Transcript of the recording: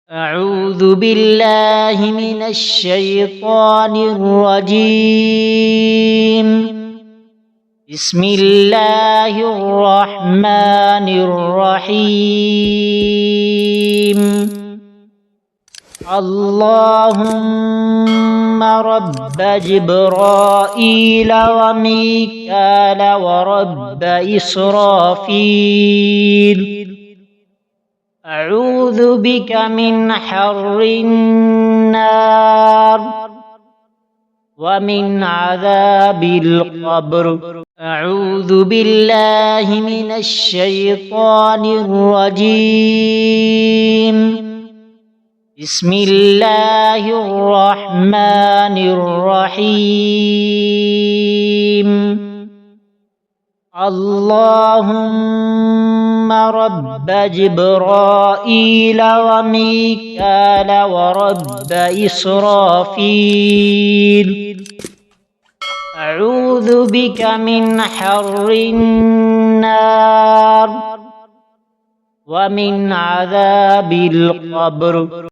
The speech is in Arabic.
أعوذ بالله من الشيطان الرجيم. بسم الله الرحمن الرحيم. اللهم رب جبرائيل وميكال ورب إسرافيل، أعوذ بك من حر النار ومن عذاب القبر. أعوذ بالله من الشيطان الرجيم. بسم الله الرحمن الرحيم. اللهم رب جبرائيل وميكال ورب إسرافيل، أعوذ بك من حر النار ومن عذاب القبر.